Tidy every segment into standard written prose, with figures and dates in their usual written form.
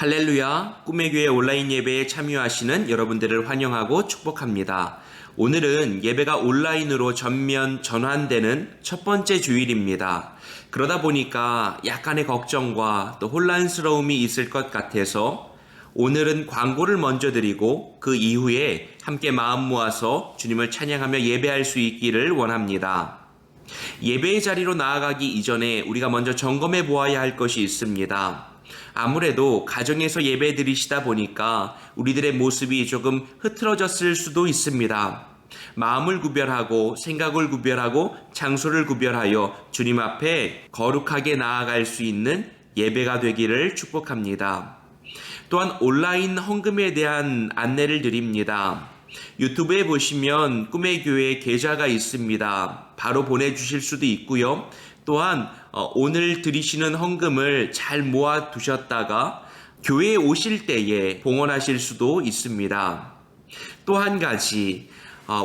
할렐루야, 꿈의 교회 온라인 예배에 참여하시는 여러분들을 환영하고 축복합니다. 오늘은 예배가 온라인으로 전면 전환되는 첫 번째 주일입니다. 그러다 보니까 약간의 걱정과 또 혼란스러움이 있을 것 같아서 오늘은 광고를 먼저 드리고 그 이후에 함께 마음 모아서 주님을 찬양하며 예배할 수 있기를 원합니다. 예배의 자리로 나아가기 이전에 우리가 먼저 점검해 보아야 할 것이 있습니다. 아무래도 가정에서 예배 드리시다 보니까 우리들의 모습이 조금 흐트러졌을 수도 있습니다. 마음을 구별하고 생각을 구별하고 장소를 구별하여 주님 앞에 거룩하게 나아갈 수 있는 예배가 되기를 축복합니다. 또한 온라인 헌금에 대한 안내를 드립니다. 유튜브에 보시면 꿈의 교회 계좌가 있습니다. 바로 보내주실 수도 있고요. 또한 오늘 드리시는 헌금을 잘 모아 두셨다가 교회에 오실 때에 봉헌하실 수도 있습니다. 또 한 가지,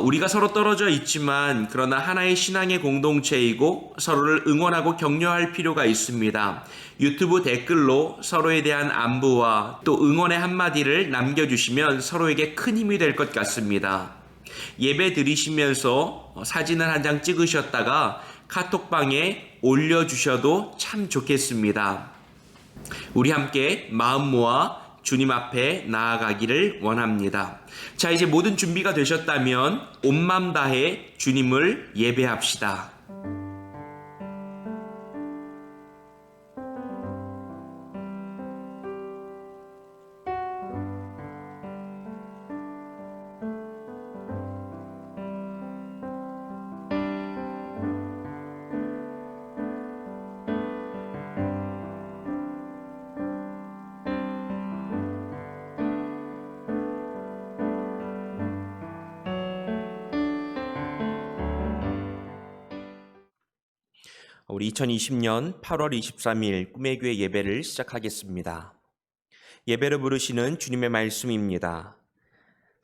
우리가 서로 떨어져 있지만 그러나 하나의 신앙의 공동체이고 서로를 응원하고 격려할 필요가 있습니다. 유튜브 댓글로 서로에 대한 안부와 또 응원의 한마디를 남겨주시면 서로에게 큰 힘이 될 것 같습니다. 예배 드리시면서 사진을 한 장 찍으셨다가 카톡방에 올려주셔도 참 좋겠습니다. 우리 함께 마음 모아 주님 앞에 나아가기를 원합니다. 자, 이제 모든 준비가 되셨다면 온 맘 다해 주님을 예배합시다. 우리 2020년 8월 23일 꿈의 교회 예배를 시작하겠습니다. 예배를 부르시는 주님의 말씀입니다.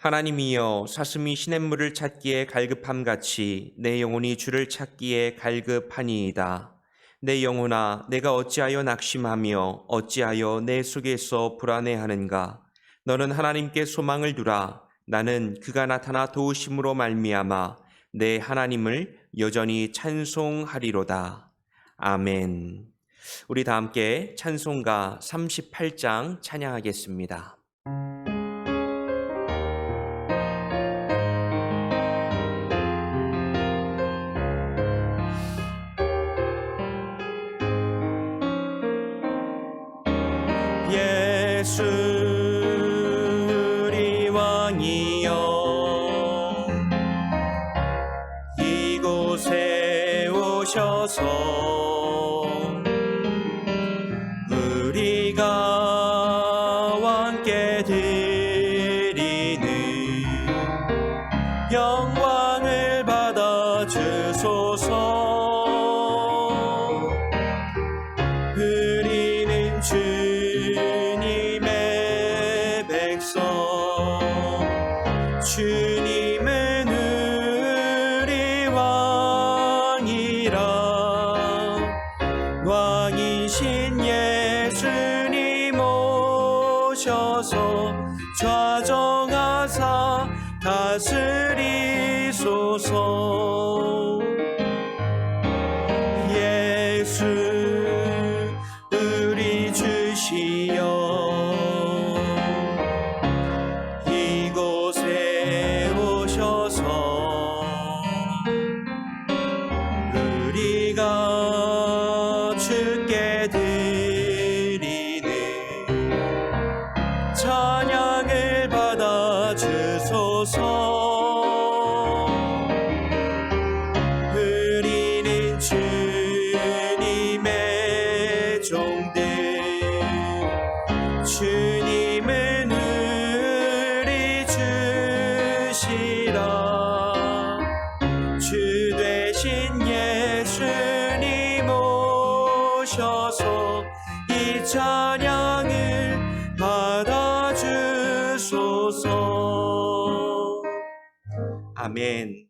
하나님이여, 사슴이 시냇물을 찾기에 갈급함같이 내 영혼이 주를 찾기에 갈급하니이다. 내 영혼아, 내가 어찌하여 낙심하며 어찌하여 내 속에서 불안해하는가? 너는 하나님께 소망을 두라. 나는 그가 나타나 도우심으로 말미암아 내 하나님을 여전히 찬송하리로다. 아멘. 우리 다 함께 찬송가 38장 찬양하겠습니다. 예수 우리 왕이여, 이곳에 오셔서 우리가 왕께 드리는 영광을 받아 주소서. 우리는 주님의 백성, 주님은 우리 왕이라. 왕이신 예수님 오셔서 좌정하사 다스리소서. 예수 우리 주시여, 이곳에 오셔서 우리가 주께 드리는 찬양을 받아 주소서. 우리는 주님의 종들, 주님은 우리 주시라. 주 되신 예수님 오셔서 이 찬양을 받아주소서. 아멘.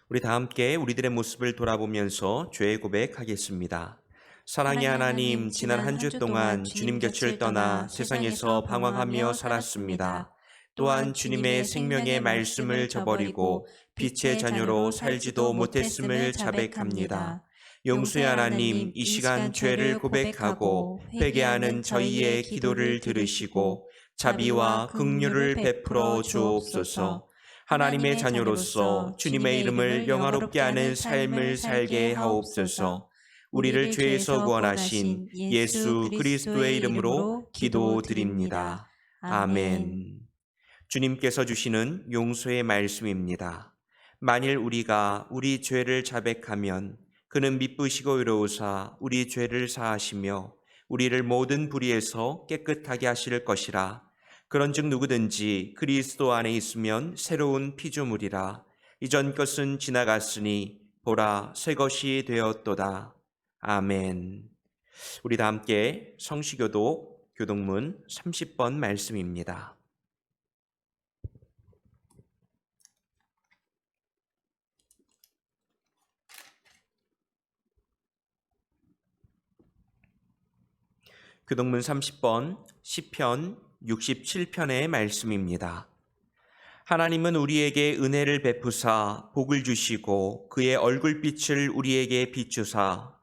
우리 다 함께 우리들의 모습을 돌아보면서 죄의 고백하겠습니다. 사랑의 하나님, 지난 한 주 동안 주님 곁을 떠나 세상에서 방황하며 살았습니다. 또한 주님의 생명의 말씀을 저버리고 빛의 자녀로 살지도 못했음을 자백합니다. 용서의 하나님, 이 시간 죄를 고백하고 회개하는 저희의 기도를 들으시고 자비와 긍휼을 베풀어 주옵소서. 하나님의 자녀로서 주님의 이름을 영화롭게 하는 삶을 살게 하옵소서. 우리를 죄에서 구원하신 예수 그리스도의 이름으로 기도드립니다. 아멘. 주님께서 주시는 용서의 말씀입니다. 만일 우리가 우리 죄를 자백하면 그는 미쁘시고 의로우사 우리 죄를 사하시며 우리를 모든 불의에서 깨끗하게 하실 것이라. 그런즉 누구든지 그리스도 안에 있으면 새로운 피조물이라. 이전 것은 지나갔으니 보라 새 것이 되었도다. 아멘. 우리 다 함께 성시교도 교동문 30번 말씀입니다. 교동문 30번 시편 67편의 말씀입니다. 하나님은 우리에게 은혜를 베푸사 복을 주시고 그의 얼굴빛을 우리에게 비추사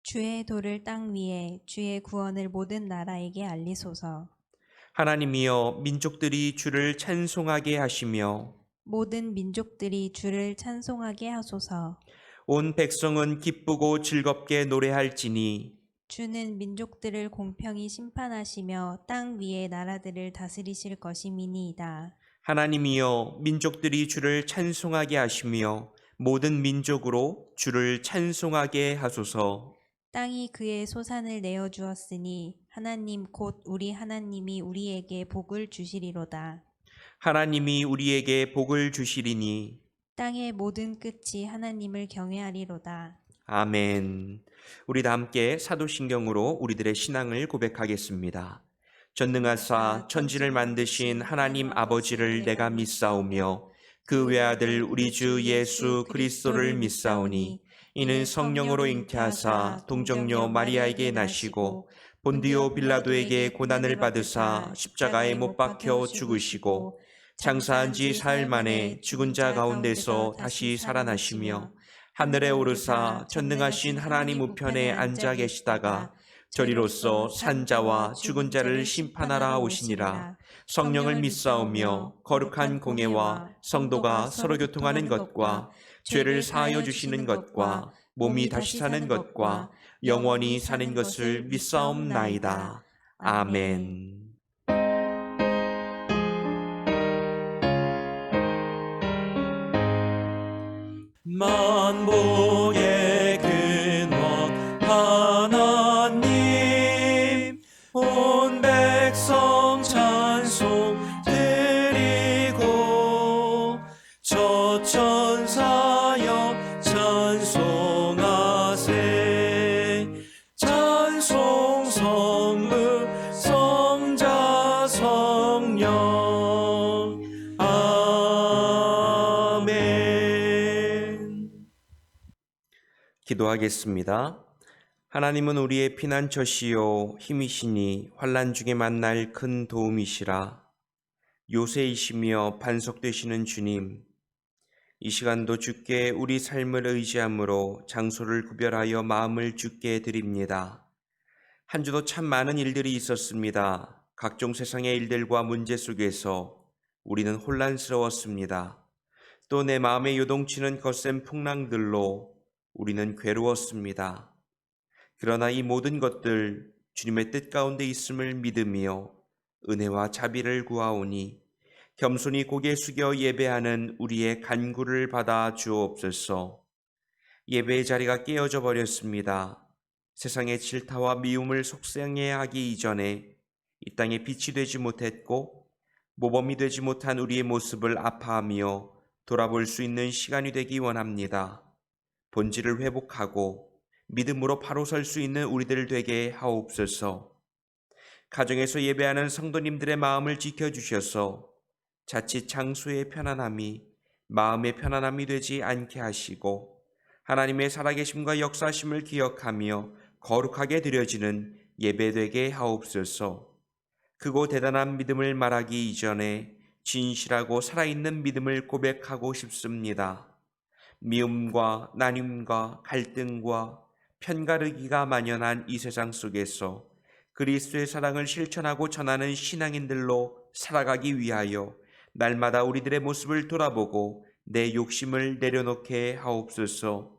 주의 도를 땅 위에 주의 구원을 모든 나라에게 알리소서. 하나님이여 민족들이 주를 찬송하게 하시며 모든 민족들이 주를 찬송하게 하소서. 온 백성은 기쁘고 즐겁게 노래할지니 주는 민족들을 공평히 심판하시며 땅 위의 나라들을 다스리실 것임이니이다. 하나님이여 민족들이 주를 찬송하게 하시며 모든 민족으로 주를 찬송하게 하소서. 땅이 그의 소산을 내어 주었으니 하나님 곧 우리 하나님이 우리에게 복을 주시리로다. 하나님이 우리에게 복을 주시리니 땅의 모든 끝이 하나님을 경외하리로다. 아멘. 우리 다 함께 사도신경으로 우리들의 신앙을 고백하겠습니다. 전능하사 천지를 만드신 하나님 아버지를 내가 믿사오며 그 외아들 우리 주 예수 그리스도를 믿사오니 이는 성령으로 잉태하사 동정녀 마리아에게 나시고 본디오 빌라도에게 고난을 받으사 십자가에 못 박혀 죽으시고 장사한 지 사흘 만에 죽은 자 가운데서 다시 살아나시며 하늘에 오르사 전능하신 하나님 우편에 앉아 계시다가 저리로서 산자와 죽은 자를 심판하라 오시니라. 성령을 믿사오며 거룩한 공예와 성도가 서로 교통하는 것과 죄를 사하여 주시는 것과 몸이 다시 사는 것과 영원히 사는 것을 믿사옵나이다. 아멘. 만복의 근원 하나님 온 백성 찬송 드리고 저 천사여 찬송하세 찬송 성부 성자 성령 기도하겠습니다. 하나님은 우리의 피난처시요 힘이시니 환난 중에 만날 큰 도움이시라. 요새이시며 반석 되시는 주님, 이 시간도 주께 우리 삶을 의지함으로 장소를 구별하여 마음을 주께 드립니다. 한 주도 참 많은 일들이 있었습니다. 각종 세상의 일들과 문제 속에서 우리는 혼란스러웠습니다. 또 내 마음에 요동치는 거센 풍랑들로 우리는 괴로웠습니다. 그러나 이 모든 것들 주님의 뜻 가운데 있음을 믿으며 은혜와 자비를 구하오니 겸손히 고개 숙여 예배하는 우리의 간구를 받아 주옵소서. 예배의 자리가 깨어져 버렸습니다. 세상의 질타와 미움을 속상해 하기 이전에 이 땅에 빛이 되지 못했고 모범이 되지 못한 우리의 모습을 아파하며 돌아볼 수 있는 시간이 되기 원합니다. 본질을 회복하고 믿음으로 바로 설 수 있는 우리들 되게 하옵소서. 가정에서 예배하는 성도님들의 마음을 지켜주셔서 자칫 장소의 편안함이 마음의 편안함이 되지 않게 하시고 하나님의 살아계심과 역사심을 기억하며 거룩하게 드려지는 예배되게 하옵소서. 크고 대단한 믿음을 말하기 이전에 진실하고 살아있는 믿음을 고백하고 싶습니다. 미움과 나눔과 갈등과 편가르기가 만연한 이 세상 속에서 그리스도의 사랑을 실천하고 전하는 신앙인들로 살아가기 위하여 날마다 우리들의 모습을 돌아보고 내 욕심을 내려놓게 하옵소서.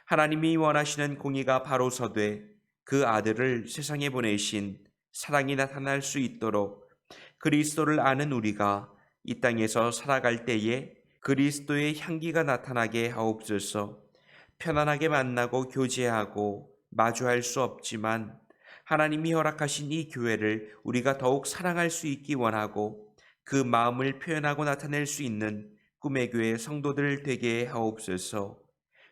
하나님이 원하시는 공의가 바로 서되 그 아들을 세상에 보내신 사랑이 나타날 수 있도록 그리스도를 아는 우리가 이 땅에서 살아갈 때에 그리스도의 향기가 나타나게 하옵소서. 편안하게 만나고 교제하고 마주할 수 없지만 하나님이 허락하신 이 교회를 우리가 더욱 사랑할 수 있기 원하고 그 마음을 표현하고 나타낼 수 있는 꿈의 교회 성도들 되게 하옵소서.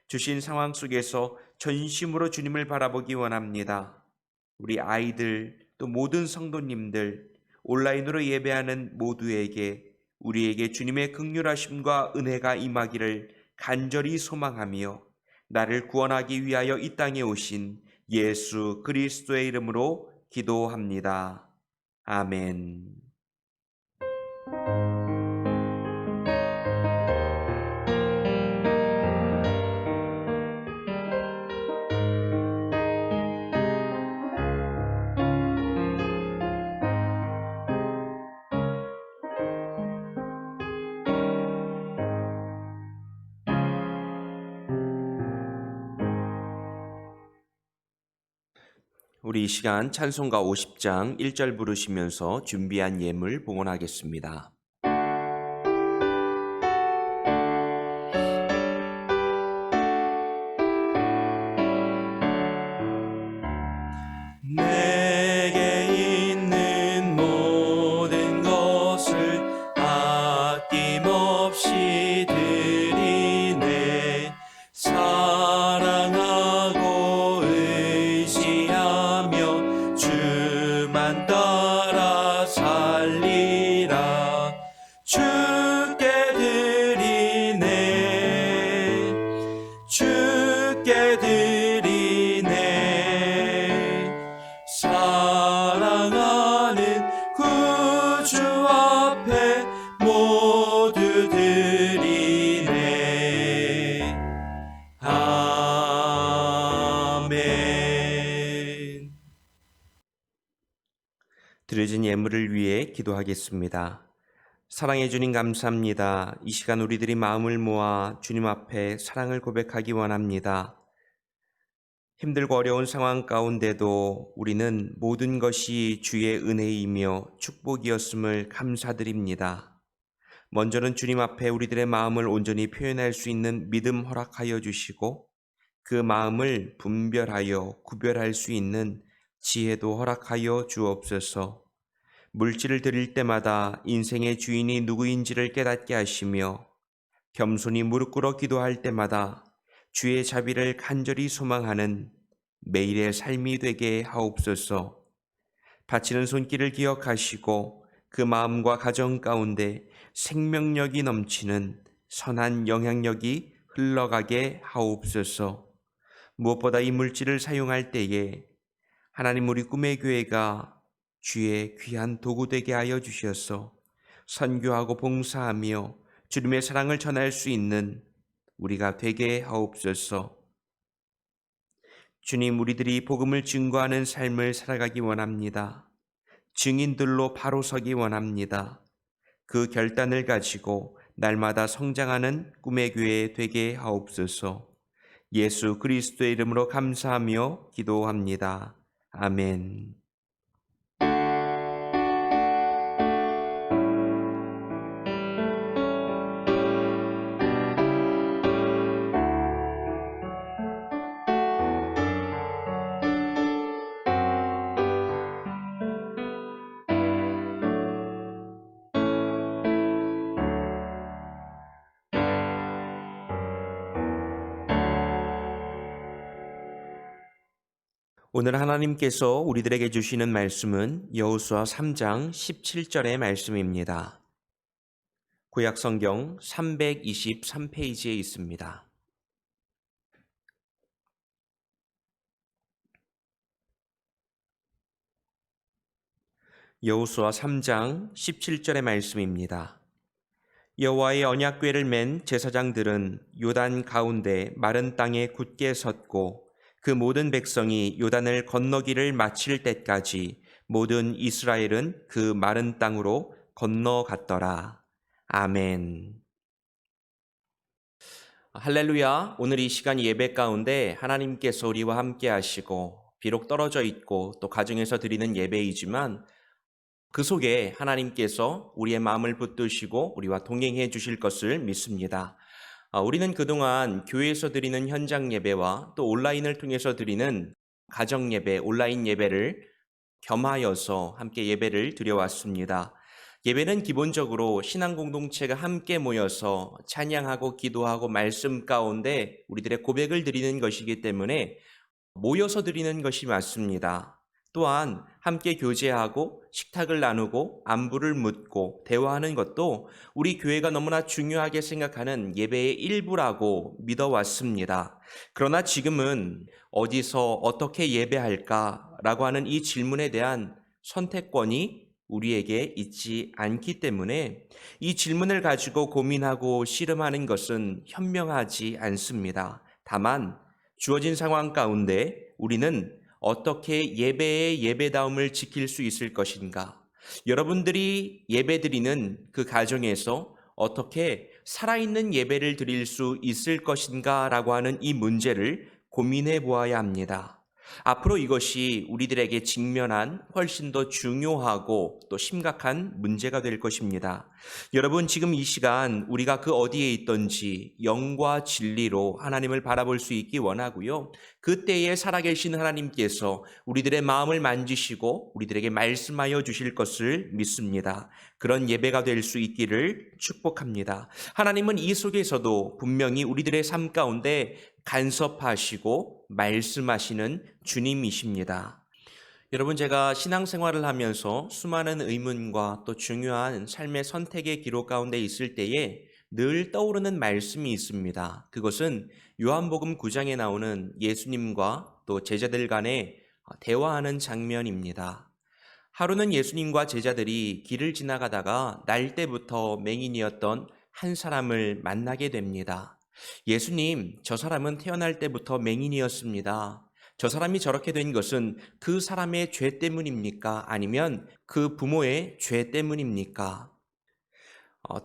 주신 상황 속에서 전심으로 주님을 바라보기 원합니다. 우리 아이들 또 모든 성도님들 온라인으로 예배하는 모두에게 우리에게 주님의 긍휼하심과 은혜가 임하기를 간절히 소망하며 나를 구원하기 위하여 이 땅에 오신 예수 그리스도의 이름으로 기도합니다. 아멘. 우리 이 시간 찬송가 50장 1절 부르시면서 준비한 예물 봉헌하겠습니다. 내게 있는 모든 것을 아낌없이 드리네. 사랑하고 의지하며 주만 따라 살리라. 주께 드리네. 주께 드리네. 사랑하는 구주 앞에 모두 드리네. 아멘. 드려진 예물을 위해 기도하겠습니다. 사랑해 주님 감사합니다. 이 시간 우리들이 마음을 모아 주님 앞에 사랑을 고백하기 원합니다. 힘들고 어려운 상황 가운데도 우리는 모든 것이 주의 은혜이며 축복이었음을 감사드립니다. 먼저는 주님 앞에 우리들의 마음을 온전히 표현할 수 있는 믿음 허락하여 주시고 그 마음을 분별하여 구별할 수 있는 지혜도 허락하여 주옵소서. 물질을 드릴 때마다 인생의 주인이 누구인지를 깨닫게 하시며 겸손히 무릎 꿇어 기도할 때마다 주의 자비를 간절히 소망하는 매일의 삶이 되게 하옵소서. 바치는 손길을 기억하시고 그 마음과 가정 가운데 생명력이 넘치는 선한 영향력이 흘러가게 하옵소서. 무엇보다 이 물질을 사용할 때에 하나님 우리 꿈의 교회가 주의 귀한 도구 되게 하여 주셔서 선교하고 봉사하며 주님의 사랑을 전할 수 있는 우리가 되게 하옵소서. 주님, 우리들이 복음을 증거하는 삶을 살아가기 원합니다. 증인들로 바로 서기 원합니다. 그 결단을 가지고 날마다 성장하는 꿈의 교회 되게 하옵소서. 예수 그리스도의 이름으로 감사하며 기도합니다. 아멘. 오늘 하나님께서 우리들에게 주시는 말씀은 여호수아 3장 17절의 말씀입니다. 구약 성경 323페이지에 있습니다. 여호수아 3장 17절의 말씀입니다. 여호와의 언약궤를 맨 제사장들은 요단 가운데 마른 땅에 굳게 섰고 그 모든 백성이 요단을 건너기를 마칠 때까지 모든 이스라엘은 그 마른 땅으로 건너갔더라. 아멘. 할렐루야. 오늘 이 시간 예배 가운데 하나님께서 우리와 함께 하시고 비록 떨어져 있고 또 가정에서 드리는 예배이지만 그 속에 하나님께서 우리의 마음을 붙드시고 우리와 동행해 주실 것을 믿습니다. 우리는 그동안 교회에서 드리는 현장 예배와 또 온라인을 통해서 드리는 가정 예배, 온라인 예배를 겸하여서 함께 예배를 드려왔습니다. 예배는 기본적으로 신앙 공동체가 함께 모여서 찬양하고 기도하고 말씀 가운데 우리들의 고백을 드리는 것이기 때문에 모여서 드리는 것이 맞습니다. 또한 함께 교제하고 식탁을 나누고 안부를 묻고 대화하는 것도 우리 교회가 너무나 중요하게 생각하는 예배의 일부라고 믿어왔습니다. 그러나 지금은 어디서 어떻게 예배할까라고 하는 이 질문에 대한 선택권이 우리에게 있지 않기 때문에 이 질문을 가지고 고민하고 씨름하는 것은 현명하지 않습니다. 다만 주어진 상황 가운데 우리는 어떻게 예배의 예배다움을 지킬 수 있을 것인가? 여러분들이 예배드리는 그 가정에서 어떻게 살아있는 예배를 드릴 수 있을 것인가? 라고 하는 이 문제를 고민해 보아야 합니다. 앞으로 이것이 우리들에게 직면한 훨씬 더 중요하고 또 심각한 문제가 될 것입니다. 여러분, 지금 이 시간 우리가 그 어디에 있든지 영과 진리로 하나님을 바라볼 수 있기 원하고요. 그때에 살아계신 하나님께서 우리들의 마음을 만지시고 우리들에게 말씀하여 주실 것을 믿습니다. 그런 예배가 될 수 있기를 축복합니다. 하나님은 이 속에서도 분명히 우리들의 삶 가운데 간섭하시고 말씀하시는 주님이십니다. 여러분, 제가 신앙생활을 하면서 수많은 의문과 또 중요한 삶의 선택의 기록 가운데 있을 때에 늘 떠오르는 말씀이 있습니다. 그것은 요한복음 9장에 나오는 예수님과 또 제자들 간의 대화하는 장면입니다. 하루는 예수님과 제자들이 길을 지나가다가 날 때부터 맹인이었던 한 사람을 만나게 됩니다. 예수님, 저 사람은 태어날 때부터 맹인이었습니다. 저 사람이 저렇게 된 것은 그 사람의 죄 때문입니까? 아니면 그 부모의 죄 때문입니까?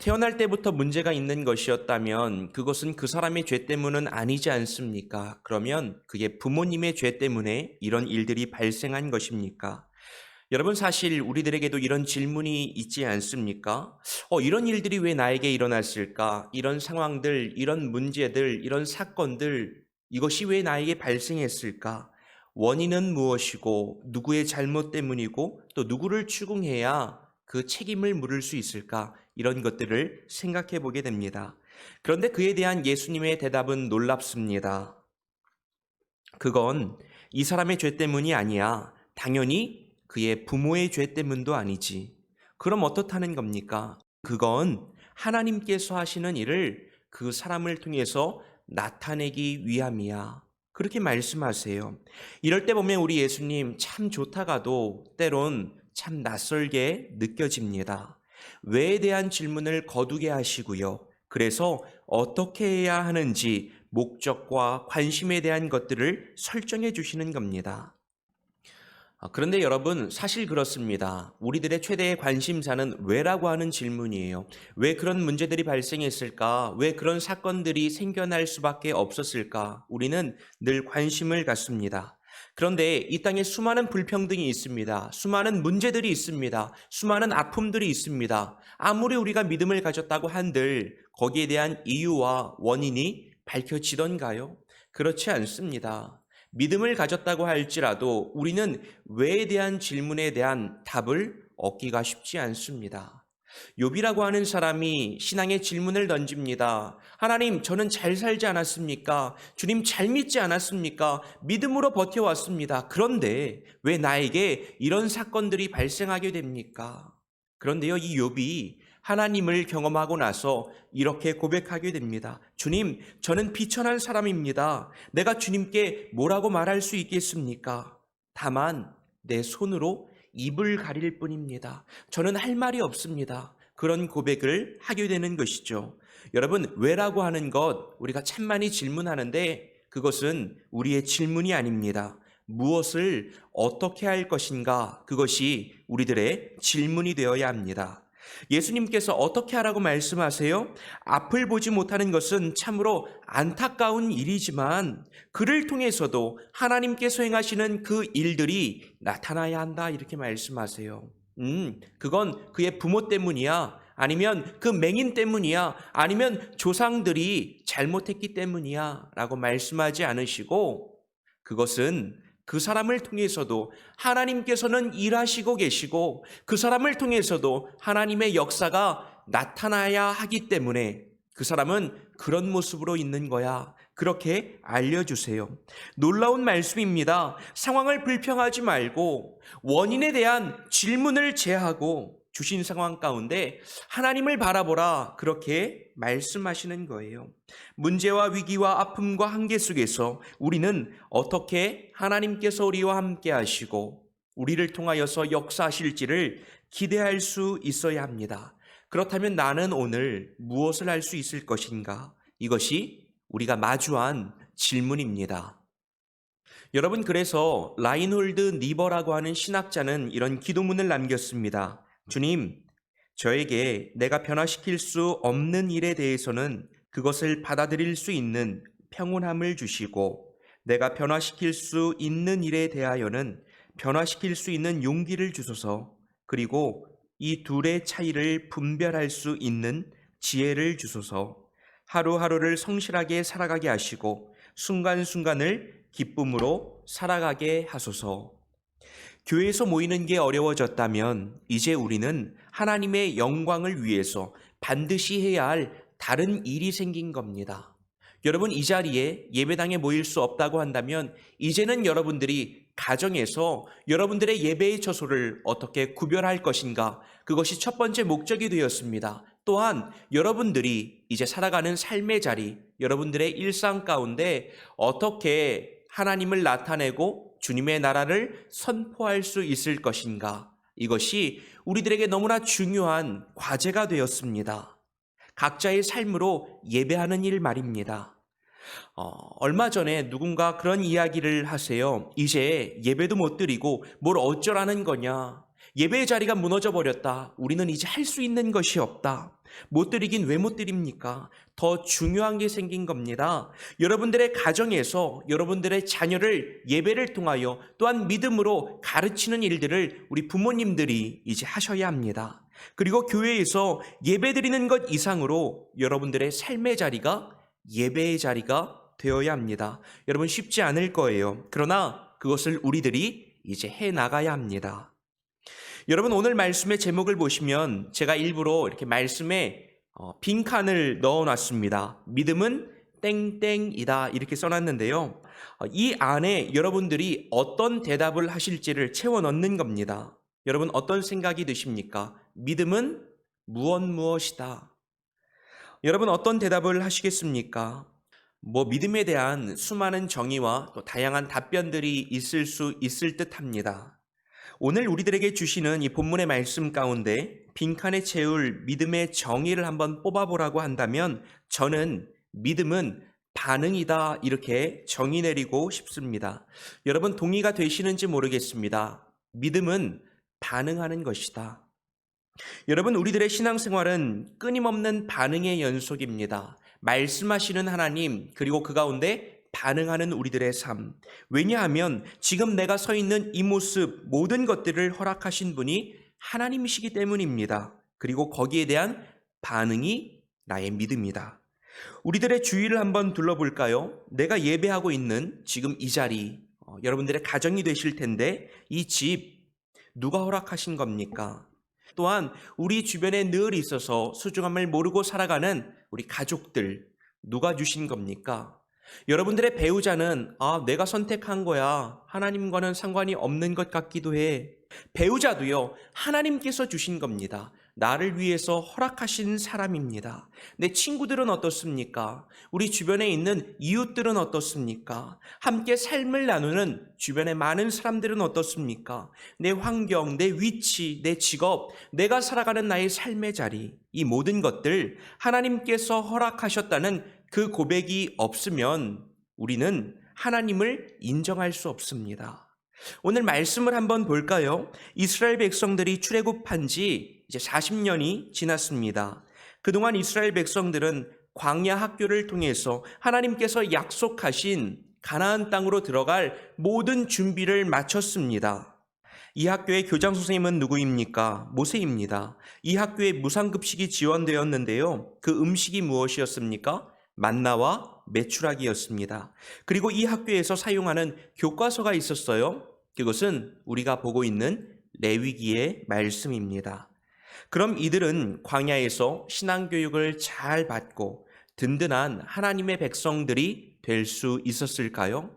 태어날 때부터 문제가 있는 것이었다면 그것은 그 사람의 죄 때문은 아니지 않습니까? 그러면 그게 부모님의 죄 때문에 이런 일들이 발생한 것입니까? 여러분, 사실 우리들에게도 이런 질문이 있지 않습니까? 이런 일들이 왜 나에게 일어났을까? 이런 상황들, 이런 문제들, 이런 사건들, 이것이 왜 나에게 발생했을까? 원인은 무엇이고 누구의 잘못 때문이고 또 누구를 추궁해야 그 책임을 물을 수 있을까? 이런 것들을 생각해 보게 됩니다. 그런데 그에 대한 예수님의 대답은 놀랍습니다. 그건 이 사람의 죄 때문이 아니야. 당연히 그의 부모의 죄 때문도 아니지. 그럼 어떻다는 겁니까? 그건 하나님께서 하시는 일을 그 사람을 통해서 나타내기 위함이야. 그렇게 말씀하세요. 이럴 때 보면 우리 예수님 참 좋다가도 때론 참 낯설게 느껴집니다. 왜에 대한 질문을 거두게 하시고요. 그래서 어떻게 해야 하는지 목적과 관심에 대한 것들을 설정해 주시는 겁니다. 그런데 여러분, 사실 그렇습니다. 우리들의 최대의 관심사는 왜라고 하는 질문이에요. 왜 그런 문제들이 발생했을까? 왜 그런 사건들이 생겨날 수밖에 없었을까? 우리는 늘 관심을 갖습니다. 그런데 이 땅에 수많은 불평등이 있습니다. 수많은 문제들이 있습니다. 수많은 아픔들이 있습니다. 아무리 우리가 믿음을 가졌다고 한들 거기에 대한 이유와 원인이 밝혀지던가요? 그렇지 않습니다. 믿음을 가졌다고 할지라도 우리는 왜에 대한 질문에 대한 답을 얻기가 쉽지 않습니다. 욥이라고 하는 사람이 신앙의 질문을 던집니다. 하나님, 저는 잘 살지 않았습니까? 주님, 잘 믿지 않았습니까? 믿음으로 버텨왔습니다. 그런데 왜 나에게 이런 사건들이 발생하게 됩니까? 그런데요, 이 욥이 하나님을 경험하고 나서 이렇게 고백하게 됩니다. 주님, 저는 비천한 사람입니다. 내가 주님께 뭐라고 말할 수 있겠습니까? 다만 내 손으로 입을 가릴 뿐입니다. 저는 할 말이 없습니다. 그런 고백을 하게 되는 것이죠. 여러분, 왜라고 하는 것 우리가 참 많이 질문하는데 그것은 우리의 질문이 아닙니다. 무엇을 어떻게 할 것인가, 그것이 우리들의 질문이 되어야 합니다. 예수님께서 어떻게 하라고 말씀하세요? 앞을 보지 못하는 것은 참으로 안타까운 일이지만 그를 통해서도 하나님께서 행하시는 그 일들이 나타나야 한다, 이렇게 말씀하세요. 그건 그의 부모 때문이야, 아니면 그 맹인 때문이야, 아니면 조상들이 잘못했기 때문이야 라고 말씀하지 않으시고, 그것은 그 사람을 통해서도 하나님께서는 일하시고 계시고 그 사람을 통해서도 하나님의 역사가 나타나야 하기 때문에 그 사람은 그런 모습으로 있는 거야, 그렇게 알려주세요. 놀라운 말씀입니다. 상황을 불평하지 말고 원인에 대한 질문을 제하고 주신 상황 가운데 하나님을 바라보라, 그렇게 말씀하시는 거예요. 문제와 위기와 아픔과 한계 속에서 우리는 어떻게 하나님께서 우리와 함께 하시고 우리를 통하여서 역사하실지를 기대할 수 있어야 합니다. 그렇다면 나는 오늘 무엇을 할 수 있을 것인가? 이것이 우리가 마주한 질문입니다. 여러분, 그래서 라인홀드 니버라고 하는 신학자는 이런 기도문을 남겼습니다. 주님, 저에게 내가 변화시킬 수 없는 일에 대해서는 그것을 받아들일 수 있는 평온함을 주시고, 내가 변화시킬 수 있는 일에 대하여는 변화시킬 수 있는 용기를 주소서, 그리고 이 둘의 차이를 분별할 수 있는 지혜를 주소서, 하루하루를 성실하게 살아가게 하시고 순간순간을 기쁨으로 살아가게 하소서. 교회에서 모이는 게 어려워졌다면 이제 우리는 하나님의 영광을 위해서 반드시 해야 할 다른 일이 생긴 겁니다. 여러분, 이 자리에 예배당에 모일 수 없다고 한다면 이제는 여러분들이 가정에서 여러분들의 예배의 처소를 어떻게 구별할 것인가, 그것이 첫 번째 목적이 되었습니다. 또한 여러분들이 이제 살아가는 삶의 자리, 여러분들의 일상 가운데 어떻게 하나님을 나타내고 주님의 나라를 선포할 수 있을 것인가, 이것이 우리들에게 너무나 중요한 과제가 되었습니다. 각자의 삶으로 예배하는 일 말입니다. 얼마 전에 누군가 그런 이야기를 하세요. 이제 예배도 못 드리고 뭘 어쩌라는 거냐, 예배의 자리가 무너져 버렸다, 우리는 이제 할 수 있는 것이 없다. 못 드리긴 왜 못 드립니까? 더 중요한 게 생긴 겁니다. 여러분들의 가정에서 여러분들의 자녀를 예배를 통하여 또한 믿음으로 가르치는 일들을 우리 부모님들이 이제 하셔야 합니다. 그리고 교회에서 예배 드리는 것 이상으로 여러분들의 삶의 자리가 예배의 자리가 되어야 합니다. 여러분, 쉽지 않을 거예요. 그러나 그것을 우리들이 이제 해 나가야 합니다. 여러분, 오늘 말씀의 제목을 보시면 제가 일부러 이렇게 말씀에 빈칸을 넣어놨습니다. 믿음은 땡땡이다, 이렇게 써놨는데요. 이 안에 여러분들이 어떤 대답을 하실지를 채워 넣는 겁니다. 여러분, 어떤 생각이 드십니까? 믿음은 무엇이다. 여러분, 어떤 대답을 하시겠습니까? 믿음에 대한 수많은 정의와 또 다양한 답변들이 있을 수 있을 듯합니다. 오늘 우리들에게 주시는 이 본문의 말씀 가운데 빈칸에 채울 믿음의 정의를 한번 뽑아보라고 한다면 저는 믿음은 반응이다, 이렇게 정의 내리고 싶습니다. 여러분, 동의가 되시는지 모르겠습니다. 믿음은 반응하는 것이다. 여러분, 우리들의 신앙생활은 끊임없는 반응의 연속입니다. 말씀하시는 하나님, 그리고 그 가운데 반응하는 우리들의 삶. 왜냐하면 지금 내가 서 있는 이 모습, 모든 것들을 허락하신 분이 하나님이시기 때문입니다. 그리고 거기에 대한 반응이 나의 믿음이다. 우리들의 주위를 한번 둘러볼까요? 내가 예배하고 있는 지금 이 자리, 여러분들의 가정이 되실 텐데 이 집 누가 허락하신 겁니까? 또한 우리 주변에 늘 있어서 소중함을 모르고 살아가는 우리 가족들 누가 주신 겁니까? 여러분들의 배우자는 내가 선택한 거야, 하나님과는 상관이 없는 것 같기도 해, 배우자도요, 하나님께서 주신 겁니다. 나를 위해서 허락하신 사람입니다. 내 친구들은 어떻습니까? 우리 주변에 있는 이웃들은 어떻습니까? 함께 삶을 나누는 주변의 많은 사람들은 어떻습니까? 내 환경, 내 위치, 내 직업, 내가 살아가는 나의 삶의 자리, 이 모든 것들 하나님께서 허락하셨다는 그 고백이 없으면 우리는 하나님을 인정할 수 없습니다. 오늘 말씀을 한번 볼까요? 이스라엘 백성들이 출애굽한 지 이제 40년이 지났습니다. 그동안 이스라엘 백성들은 광야 학교를 통해서 하나님께서 약속하신 가나안 땅으로 들어갈 모든 준비를 마쳤습니다. 이 학교의 교장 선생님은 누구입니까? 모세입니다. 이 학교에 무상급식이 지원되었는데요. 그 음식이 무엇이었습니까? 만나와 메추라기였습니다. 그리고 이 학교에서 사용하는 교과서가 있었어요. 그것은 우리가 보고 있는 레위기의 말씀입니다. 그럼 이들은 광야에서 신앙교육을 잘 받고 든든한 하나님의 백성들이 될 수 있었을까요?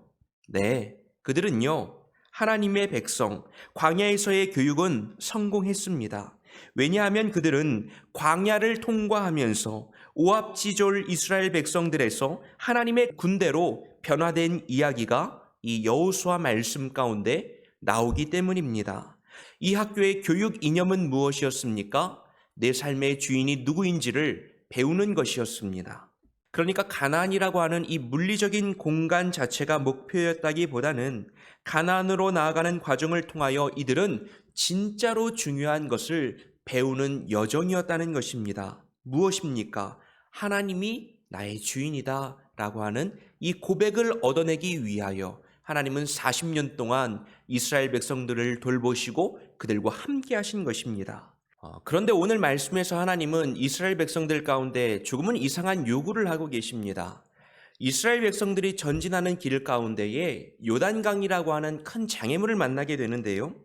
네, 그들은요, 하나님의 백성, 광야에서의 교육은 성공했습니다. 왜냐하면 그들은 광야를 통과하면서 오합지졸 이스라엘 백성들에서 하나님의 군대로 변화된 이야기가 이 여호수아 말씀 가운데 나오기 때문입니다. 이 학교의 교육 이념은 무엇이었습니까? 내 삶의 주인이 누구인지를 배우는 것이었습니다. 그러니까 가나안이라고 하는 이 물리적인 공간 자체가 목표였다기보다는 가나안으로 나아가는 과정을 통하여 이들은 진짜로 중요한 것을 배우는 여정이었다는 것입니다. 무엇입니까? 하나님이 나의 주인이다 라고 하는 이 고백을 얻어내기 위하여 하나님은 40년 동안 이스라엘 백성들을 돌보시고 그들과 함께 하신 것입니다. 그런데 오늘 말씀에서 하나님은 이스라엘 백성들 가운데 조금은 이상한 요구를 하고 계십니다. 이스라엘 백성들이 전진하는 길 가운데에 요단강이라고 하는 큰 장애물을 만나게 되는데요.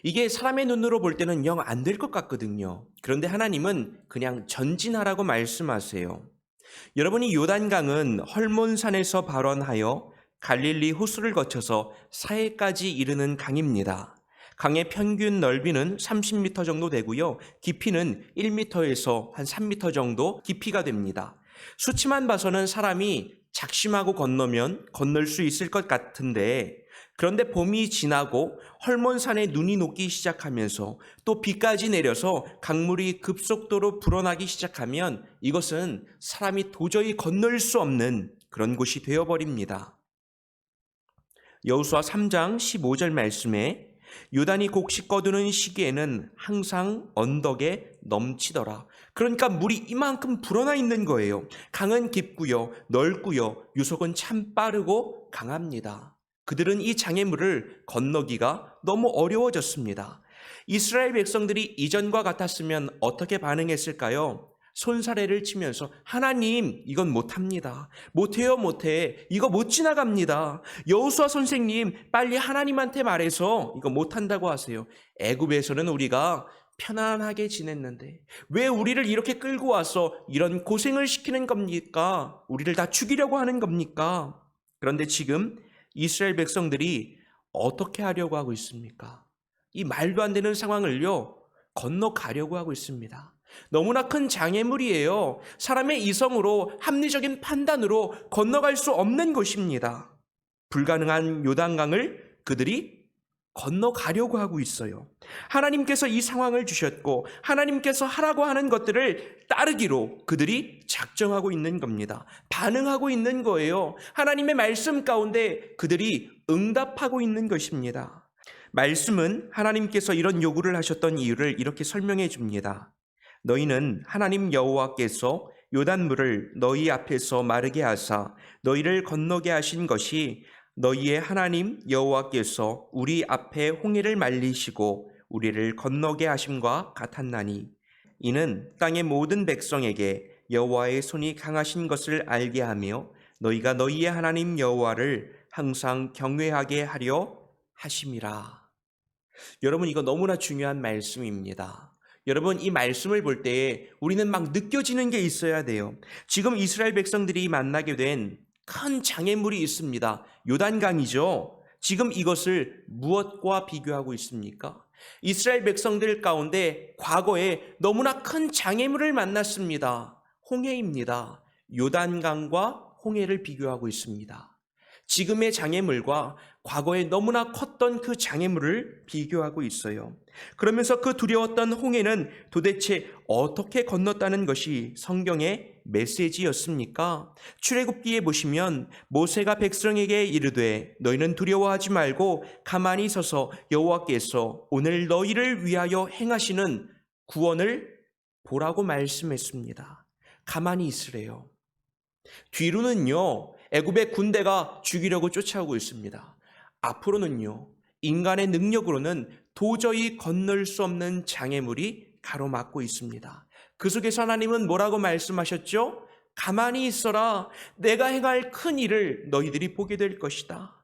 이게 사람의 눈으로 볼 때는 영 안 될 것 같거든요. 그런데 하나님은 그냥 전진하라고 말씀하세요. 여러분이 요단강은 헐몬산에서 발원하여 갈릴리 호수를 거쳐서 사해까지 이르는 강입니다. 강의 평균 넓이는 30m 정도 되고요. 깊이는 1m에서 한 3m 정도 깊이가 됩니다. 수치만 봐서는 사람이 작심하고 건너면 건널 수 있을 것 같은데, 그런데 봄이 지나고 헐몬산에 눈이 녹기 시작하면서 또 비까지 내려서 강물이 급속도로 불어나기 시작하면 이것은 사람이 도저히 건널 수 없는 그런 곳이 되어버립니다. 여호수아 3장 15절 말씀에 요단이 곡식 거두는 시기에는 항상 언덕에 넘치더라. 그러니까 물이 이만큼 불어나 있는 거예요. 강은 깊고요, 넓고요, 유속은 참 빠르고 강합니다. 그들은 이 장애물을 건너기가 너무 어려워졌습니다. 이스라엘 백성들이 이전과 같았으면 어떻게 반응했을까요? 손사래를 치면서 하나님, 이건 못합니다. 못해요, 못해. 이거 못 지나갑니다. 여호수아 선생님, 빨리 하나님한테 말해서 이거 못한다고 하세요. 애굽에서는 우리가 편안하게 지냈는데 왜 우리를 이렇게 끌고 와서 이런 고생을 시키는 겁니까? 우리를 다 죽이려고 하는 겁니까? 그런데 지금 이스라엘 백성들이 어떻게 하려고 하고 있습니까? 이 말도 안 되는 상황을요, 건너가려고 하고 있습니다. 너무나 큰 장애물이에요. 사람의 이성으로, 합리적인 판단으로 건너갈 수 없는 것입니다. 불가능한 요단강을 그들이 건너가려고 하고 있어요. 하나님께서 이 상황을 주셨고 하나님께서 하라고 하는 것들을 따르기로 그들이 작정하고 있는 겁니다. 반응하고 있는 거예요. 하나님의 말씀 가운데 그들이 응답하고 있는 것입니다. 말씀은 하나님께서 이런 요구를 하셨던 이유를 이렇게 설명해 줍니다. 너희는 하나님 여호와께서 요단물을 너희 앞에서 마르게 하사 너희를 건너게 하신 것이 너희의 하나님 여호와께서 우리 앞에 홍해를 말리시고 우리를 건너게 하심과 같았나니 이는 땅의 모든 백성에게 여호와의 손이 강하신 것을 알게 하며 너희가 너희의 하나님 여호와를 항상 경외하게 하려 하심이라. 여러분, 이거 너무나 중요한 말씀입니다. 여러분, 이 말씀을 볼 때 우리는 막 느껴지는 게 있어야 돼요. 지금 이스라엘 백성들이 만나게 된 큰 장애물이 있습니다. 요단강이죠. 지금 이것을 무엇과 비교하고 있습니까? 이스라엘 백성들 가운데 과거에 너무나 큰 장애물을 만났습니다. 홍해입니다. 요단강과 홍해를 비교하고 있습니다. 지금의 장애물과 과거에 너무나 컸던 그 장애물을 비교하고 있어요. 그러면서 그 두려웠던 홍해는 도대체 어떻게 건넜다는 것이 성경의 메시지였습니까? 출애굽기에 보시면 모세가 백성에게 이르되 너희는 두려워하지 말고 가만히 서서 여호와께서 오늘 너희를 위하여 행하시는 구원을 보라고 말씀했습니다. 가만히 있으래요. 뒤로는요, 애굽의 군대가 죽이려고 쫓아오고 있습니다. 앞으로는요, 인간의 능력으로는 도저히 건널 수 없는 장애물이 가로막고 있습니다. 그 속에서 하나님은 뭐라고 말씀하셨죠? 가만히 있어라. 내가 행할 큰 일을 너희들이 보게 될 것이다.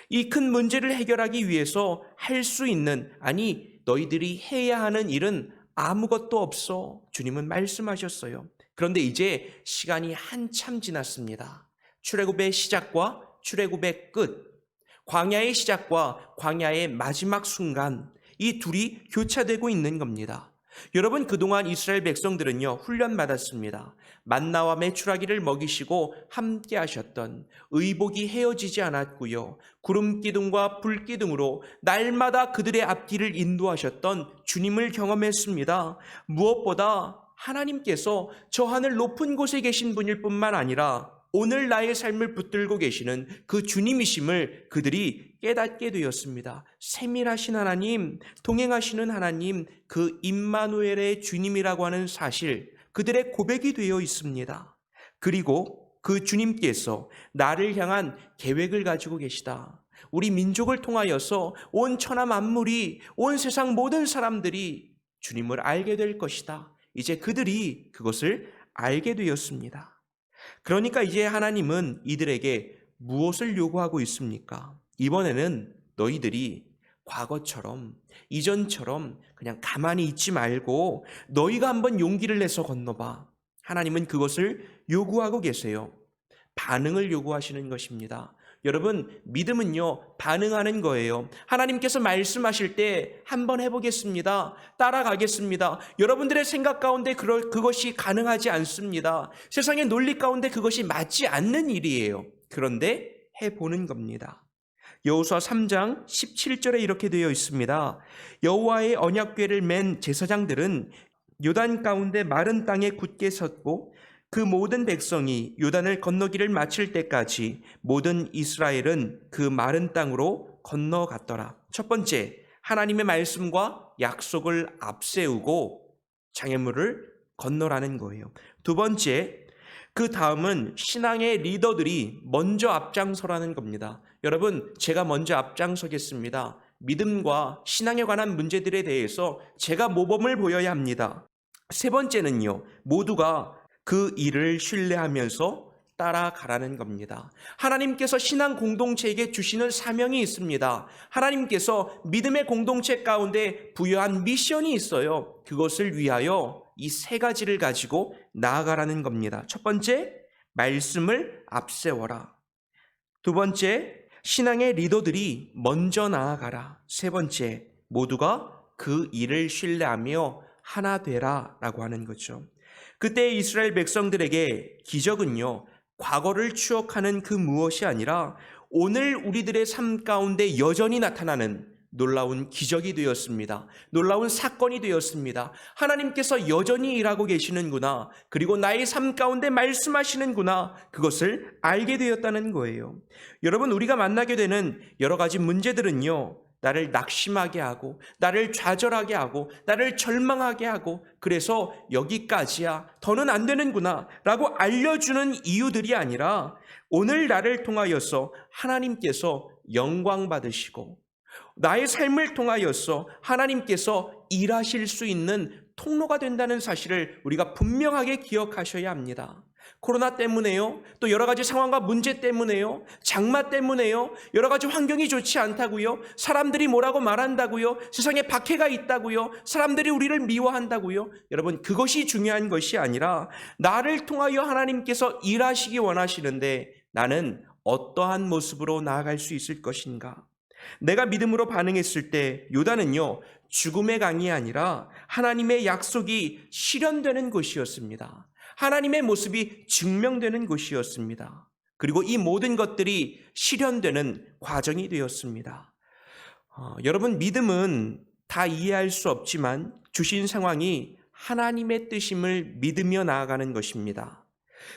이 큰 문제를 해결하기 위해서 할 수 있는, 아니 너희들이 해야 하는 일은 아무것도 없어. 주님은 말씀하셨어요. 그런데 이제 시간이 한참 지났습니다. 출애굽의 시작과 출애굽의 끝, 광야의 시작과 광야의 마지막 순간, 이 둘이 교차되고 있는 겁니다. 여러분, 그동안 이스라엘 백성들은요, 훈련받았습니다. 만나와 메추라기를 먹이시고 함께 하셨던, 의복이 헤어지지 않았고요, 구름 기둥과 불 기둥으로 날마다 그들의 앞길을 인도하셨던 주님을 경험했습니다. 무엇보다 하나님께서 저 하늘 높은 곳에 계신 분일 뿐만 아니라 오늘 나의 삶을 붙들고 계시는 그 주님이심을 그들이 깨닫게 되었습니다. 세밀하신 하나님, 동행하시는 하나님, 그 임마누엘의 주님이라고 하는 사실, 그들의 고백이 되어 있습니다. 그리고 그 주님께서 나를 향한 계획을 가지고 계시다. 우리 민족을 통하여서 온 천하 만물이, 온 세상 모든 사람들이 주님을 알게 될 것이다. 이제 그들이 그것을 알게 되었습니다. 그러니까 이제 하나님은 이들에게 무엇을 요구하고 있습니까? 이번에는 너희들이 과거처럼, 이전처럼 그냥 가만히 있지 말고 너희가 한번 용기를 내서 건너봐. 하나님은 그것을 요구하고 계세요. 반응을 요구하시는 것입니다. 여러분, 믿음은요, 반응하는 거예요. 하나님께서 말씀하실 때 한번 해보겠습니다. 따라가겠습니다. 여러분들의 생각 가운데 그것이 가능하지 않습니다. 세상의 논리 가운데 그것이 맞지 않는 일이에요. 그런데 해보는 겁니다. 여호수아 3장 17절에 이렇게 되어 있습니다. 여호와의 언약궤를 맨 제사장들은 요단 가운데 마른 땅에 굳게 섰고 그 모든 백성이 요단을 건너기를 마칠 때까지 모든 이스라엘은 그 마른 땅으로 건너갔더라. 첫 번째, 하나님의 말씀과 약속을 앞세우고 장애물을 건너라는 거예요. 두 번째, 그 다음은 신앙의 리더들이 먼저 앞장서라는 겁니다. 여러분, 제가 먼저 앞장서겠습니다. 믿음과 신앙에 관한 문제들에 대해서 제가 모범을 보여야 합니다. 세 번째는요, 모두가 그 일을 신뢰하면서 따라가라는 겁니다. 하나님께서 신앙 공동체에게 주시는 사명이 있습니다. 하나님께서 믿음의 공동체 가운데 부여한 미션이 있어요. 그것을 위하여 이 세 가지를 가지고 나아가라는 겁니다. 첫 번째, 말씀을 앞세워라. 두 번째, 신앙의 리더들이 먼저 나아가라. 세 번째, 모두가 그 일을 신뢰하며 하나 되라 라고 하는 거죠. 그때 이스라엘 백성들에게 기적은요, 과거를 추억하는 그 무엇이 아니라 오늘 우리들의 삶 가운데 여전히 나타나는 놀라운 기적이 되었습니다. 놀라운 사건이 되었습니다. 하나님께서 여전히 일하고 계시는구나. 그리고 나의 삶 가운데 말씀하시는구나. 그것을 알게 되었다는 거예요. 여러분, 우리가 만나게 되는 여러 가지 문제들은요, 나를 낙심하게 하고, 나를 좌절하게 하고, 나를 절망하게 하고, 그래서 여기까지야, 더는 안 되는구나 라고 알려주는 이유들이 아니라 오늘 나를 통하여서 하나님께서 영광 받으시고 나의 삶을 통하여서 하나님께서 일하실 수 있는 통로가 된다는 사실을 우리가 분명하게 기억하셔야 합니다. 코로나 때문에요, 또 여러 가지 상황과 문제 때문에요, 장마 때문에요, 여러 가지 환경이 좋지 않다고요, 사람들이 뭐라고 말한다고요, 세상에 박해가 있다고요, 사람들이 우리를 미워한다고요. 여러분, 그것이 중요한 것이 아니라 나를 통하여 하나님께서 일하시기 원하시는데 나는 어떠한 모습으로 나아갈 수 있을 것인가? 내가 믿음으로 반응했을 때 요단은요, 죽음의 강이 아니라 하나님의 약속이 실현되는 곳이었습니다. 하나님의 모습이 증명되는 곳이었습니다. 그리고 이 모든 것들이 실현되는 과정이 되었습니다. 여러분, 믿음은 다 이해할 수 없지만 주신 상황이 하나님의 뜻임을 믿으며 나아가는 것입니다.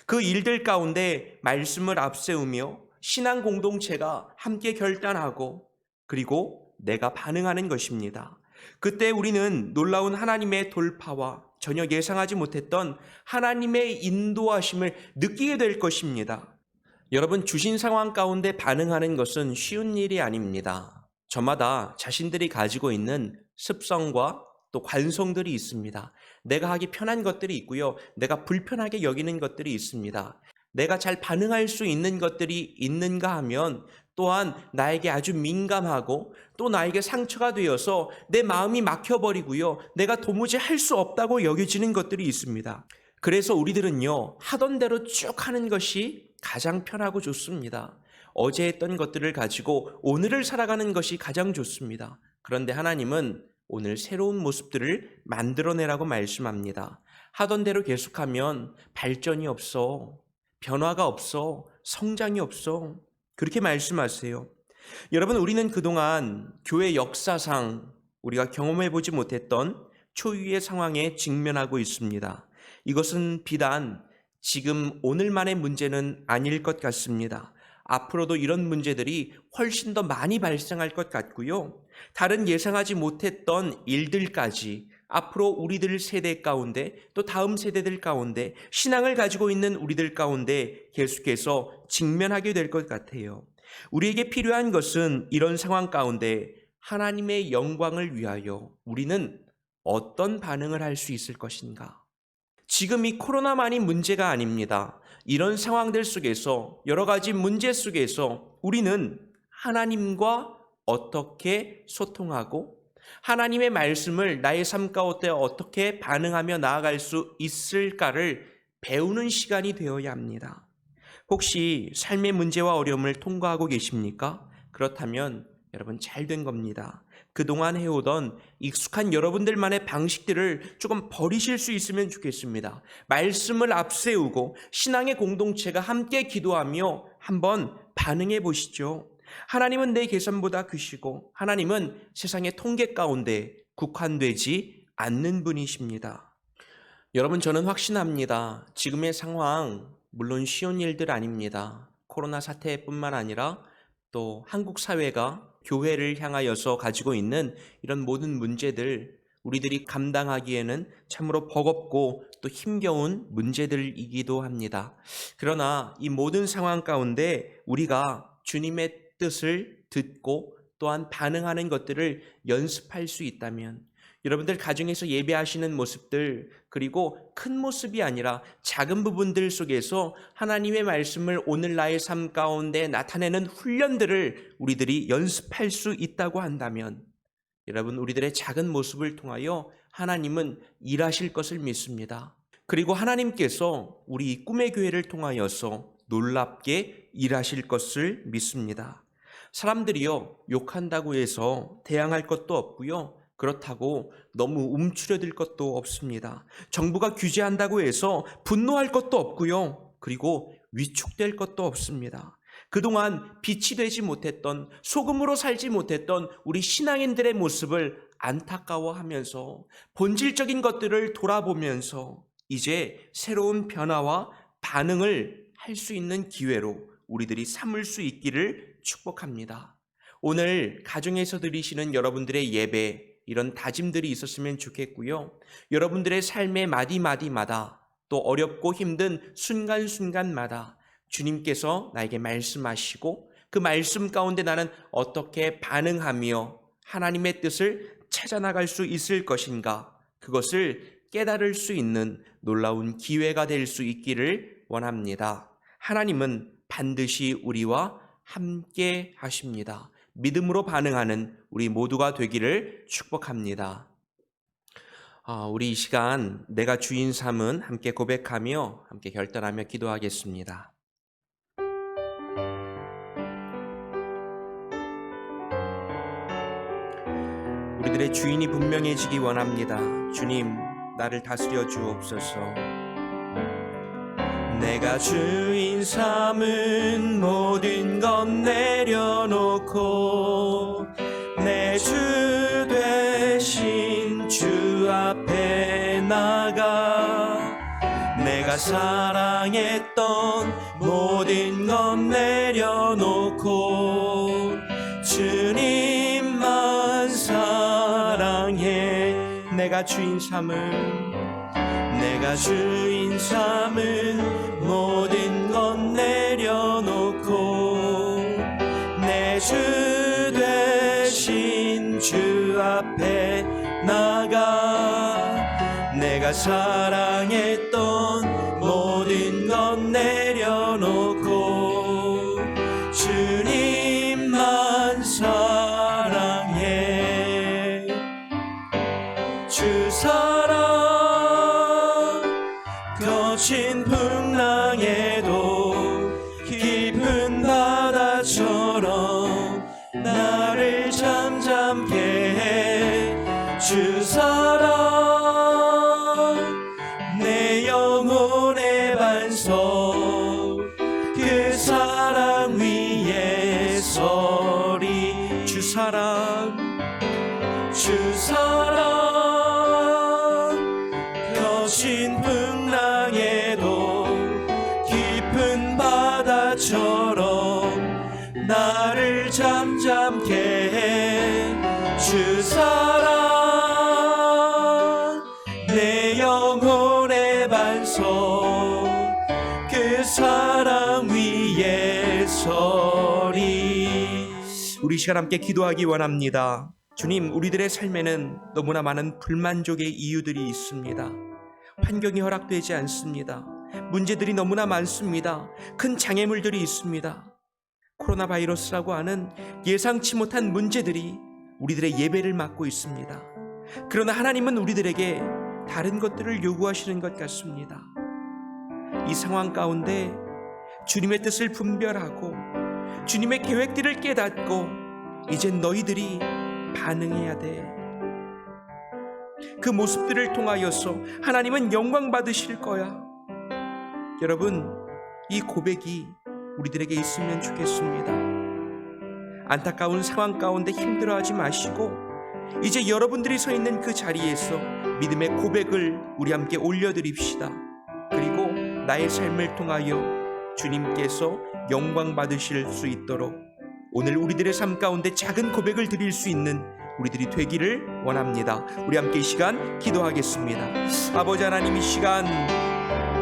그 일들 가운데 말씀을 앞세우며 신앙 공동체가 함께 결단하고 그리고 내가 반응하는 것입니다. 그때 우리는 놀라운 하나님의 돌파와 전혀 예상하지 못했던 하나님의 인도하심을 느끼게 될 것입니다. 여러분, 주신 상황 가운데 반응하는 것은 쉬운 일이 아닙니다. 저마다 자신들이 가지고 있는 습성과 또 관성들이 있습니다. 내가 하기 편한 것들이 있고요. 내가 불편하게 여기는 것들이 있습니다. 내가 잘 반응할 수 있는 것들이 있는가 하면 또한 나에게 아주 민감하고 또 나에게 상처가 되어서 내 마음이 막혀버리고요. 내가 도무지 할 수 없다고 여겨지는 것들이 있습니다. 그래서 우리들은요, 하던 대로 쭉 하는 것이 가장 편하고 좋습니다. 어제 했던 것들을 가지고 오늘을 살아가는 것이 가장 좋습니다. 그런데 하나님은 오늘 새로운 모습들을 만들어내라고 말씀합니다. 하던 대로 계속하면 발전이 없어, 변화가 없어, 성장이 없어, 그렇게 말씀하세요. 여러분, 우리는 그동안 교회 역사상 우리가 경험해보지 못했던 초유의 상황에 직면하고 있습니다. 이것은 비단 지금 오늘만의 문제는 아닐 것 같습니다. 앞으로도 이런 문제들이 훨씬 더 많이 발생할 것 같고요. 다른 예상하지 못했던 일들까지 앞으로 우리들 세대 가운데 또 다음 세대들 가운데 신앙을 가지고 있는 우리들 가운데 계속해서 직면하게 될 것 같아요. 우리에게 필요한 것은 이런 상황 가운데 하나님의 영광을 위하여 우리는 어떤 반응을 할 수 있을 것인가? 지금 이 코로나만이 문제가 아닙니다. 이런 상황들 속에서 여러 가지 문제 속에서 우리는 하나님과 어떻게 소통하고 하나님의 말씀을 나의 삶 가운데 어떻게 반응하며 나아갈 수 있을까를 배우는 시간이 되어야 합니다. 혹시 삶의 문제와 어려움을 통과하고 계십니까? 그렇다면 여러분, 잘 된 겁니다. 그동안 해오던 익숙한 여러분들만의 방식들을 조금 버리실 수 있으면 좋겠습니다. 말씀을 앞세우고 신앙의 공동체가 함께 기도하며 한번 반응해 보시죠. 하나님은 내 계산보다 크시고 하나님은 세상의 통계 가운데 국한되지 않는 분이십니다. 여러분, 저는 확신합니다. 지금의 상황 물론 쉬운 일들 아닙니다. 코로나 사태뿐만 아니라 또 한국 사회가 교회를 향하여서 가지고 있는 이런 모든 문제들, 우리들이 감당하기에는 참으로 버겁고 또 힘겨운 문제들이기도 합니다. 그러나 이 모든 상황 가운데 우리가 주님의 뜻을 듣고 또한 반응하는 것들을 연습할 수 있다면, 여러분들 가정에서 예배하시는 모습들, 그리고 큰 모습이 아니라 작은 부분들 속에서 하나님의 말씀을 오늘 나의 삶 가운데 나타내는 훈련들을 우리들이 연습할 수 있다고 한다면, 여러분, 우리들의 작은 모습을 통하여 하나님은 일하실 것을 믿습니다. 그리고 하나님께서 우리 꿈의 교회를 통하여서 놀랍게 일하실 것을 믿습니다. 사람들이요, 욕한다고 해서 대항할 것도 없고요. 그렇다고 너무 움츠려들 것도 없습니다. 정부가 규제한다고 해서 분노할 것도 없고요. 그리고 위축될 것도 없습니다. 그동안 빛이 되지 못했던, 소금으로 살지 못했던 우리 신앙인들의 모습을 안타까워하면서 본질적인 것들을 돌아보면서 이제 새로운 변화와 반응을 할 수 있는 기회로 우리들이 삼을 수 있기를 축복합니다. 오늘 가정에서 드리시는 여러분들의 예배, 이런 다짐들이 있었으면 좋겠고요. 여러분들의 삶의 마디마디마다 또 어렵고 힘든 순간순간마다 주님께서 나에게 말씀하시고 그 말씀 가운데 나는 어떻게 반응하며 하나님의 뜻을 찾아나갈 수 있을 것인가, 그것을 깨달을 수 있는 놀라운 기회가 될 수 있기를 원합니다. 하나님은 반드시 우리와 함께 하십니다. 믿음으로 반응하는 우리 모두가 되기를 축복합니다. 우리 이 시간 내가 주인 삼은 함께 고백하며 함께 결단하며 기도하겠습니다. 우리들의 주인이 분명해지기 원합니다. 주님, 나를 다스려 주옵소서. 내가 주인 삼은 모든 것 내려놓고 내 주 되신 주 앞에 나가 내가 사랑했던 모든 것 내려놓고 주님만 사랑해. 내가 주인 삼은 모든 것 내려놓고 내 주 되신 주 앞에 나가 내가 사랑했던 모든 것 내려놓고 주님만 사랑해. 주 사랑 거친 풍랑에도 깊은 바다처럼 나를 잠잠케 해. 주 사랑 내 영혼의 반석 그 사랑 위에 서리. 주 사랑 거친 풍랑에도 깊은 바다처럼 나를 잠잠케 해. 주 사랑 내 영혼의 반석 그 사랑 위에 서리. 우리 시간 함께 기도하기 원합니다. 주님, 우리들의 삶에는 너무나 많은 불만족의 이유들이 있습니다. 환경이 허락되지 않습니다. 문제들이 너무나 많습니다. 큰 장애물들이 있습니다. 코로나 바이러스라고 하는 예상치 못한 문제들이 우리들의 예배를 막고 있습니다. 그러나 하나님은 우리들에게 다른 것들을 요구하시는 것 같습니다. 이 상황 가운데 주님의 뜻을 분별하고 주님의 계획들을 깨닫고 이젠 너희들이 반응해야 돼. 그 모습들을 통하여서 하나님은 영광 받으실 거야. 여러분, 이 고백이 우리들에게 있으면 좋겠습니다. 안타까운 상황 가운데 힘들어하지 마시고 이제 여러분들이 서 있는 그 자리에서 믿음의 고백을 우리 함께 올려드립시다. 그리고 나의 삶을 통하여 주님께서 영광 받으실 수 있도록 오늘 우리들의 삶 가운데 작은 고백을 드릴 수 있는 우리들이 되기를 원합니다. 우리 함께 이 시간 기도하겠습니다. 아버지 하나님, 이 시간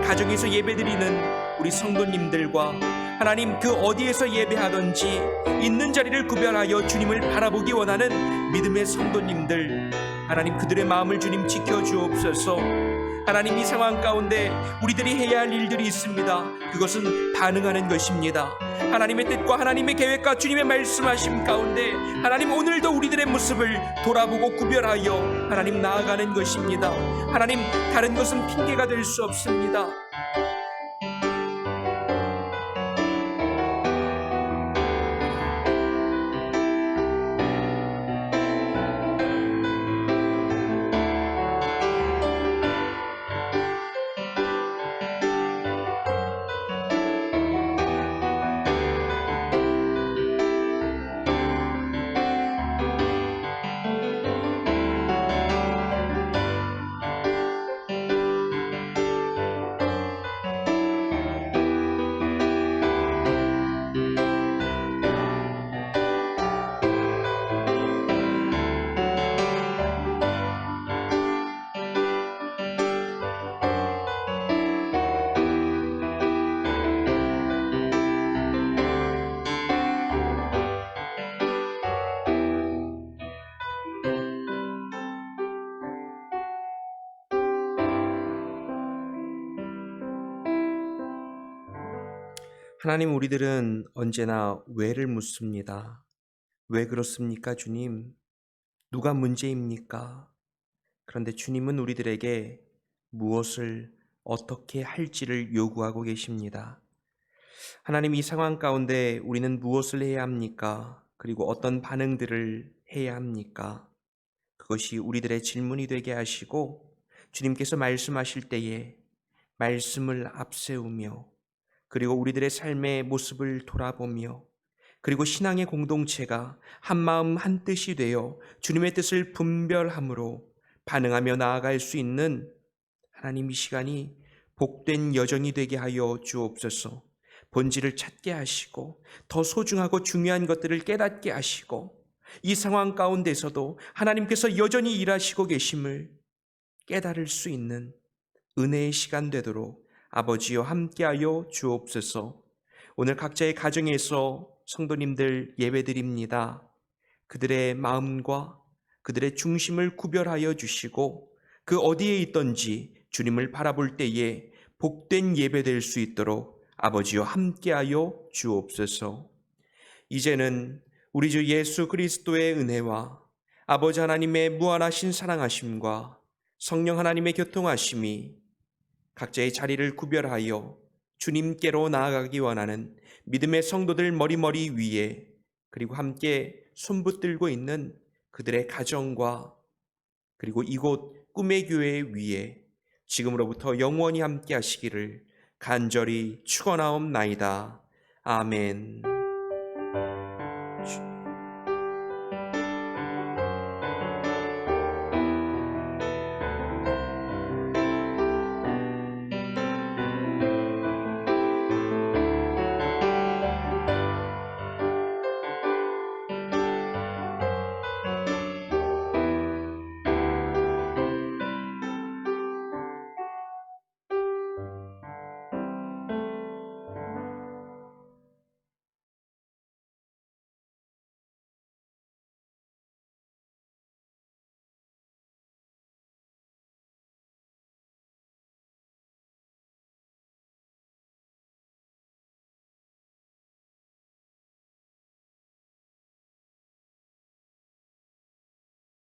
가정에서 예배드리는 우리 성도님들과 하나님 그 어디에서 예배하든지 있는 자리를 구별하여 주님을 바라보기 원하는 믿음의 성도님들, 하나님 그들의 마음을 주님 지켜주옵소서. 하나님, 이 상황 가운데 우리들이 해야 할 일들이 있습니다. 그것은 반응하는 것입니다. 하나님의 뜻과 하나님의 계획과 주님의 말씀하심 가운데 하나님 오늘도 우리들의 모습을 돌아보고 구별하여 하나님 나아가는 것입니다. 하나님, 다른 것은 핑계가 될 수 없습니다. 하나님, 우리들은 언제나 왜를 묻습니다. 왜 그렇습니까, 주님? 누가 문제입니까? 그런데 주님은 우리들에게 무엇을 어떻게 할지를 요구하고 계십니다. 하나님, 이 상황 가운데 우리는 무엇을 해야 합니까? 그리고 어떤 반응들을 해야 합니까? 그것이 우리들의 질문이 되게 하시고 주님께서 말씀하실 때에 말씀을 앞세우며 그리고 우리들의 삶의 모습을 돌아보며 그리고 신앙의 공동체가 한마음 한뜻이 되어 주님의 뜻을 분별함으로 반응하며 나아갈 수 있는 하나님 이 시간이 복된 여정이 되게 하여 주옵소서. 본질을 찾게 하시고 더 소중하고 중요한 것들을 깨닫게 하시고 이 상황 가운데서도 하나님께서 여전히 일하시고 계심을 깨달을 수 있는 은혜의 시간 되도록 아버지여 함께하여 주옵소서. 오늘 각자의 가정에서 성도님들 예배드립니다. 그들의 마음과 그들의 중심을 구별하여 주시고 그 어디에 있던지 주님을 바라볼 때에 복된 예배 될 수 있도록 아버지여 함께하여 주옵소서. 이제는 우리 주 예수 그리스도의 은혜와 아버지 하나님의 무한하신 사랑하심과 성령 하나님의 교통하심이 각자의 자리를 구별하여 주님께로 나아가기 원하는 믿음의 성도들 머리머리 위에 그리고 함께 손붙들고 있는 그들의 가정과 그리고 이곳 꿈의 교회 위에 지금으로부터 영원히 함께 하시기를 간절히 축원하옵나이다. 아멘.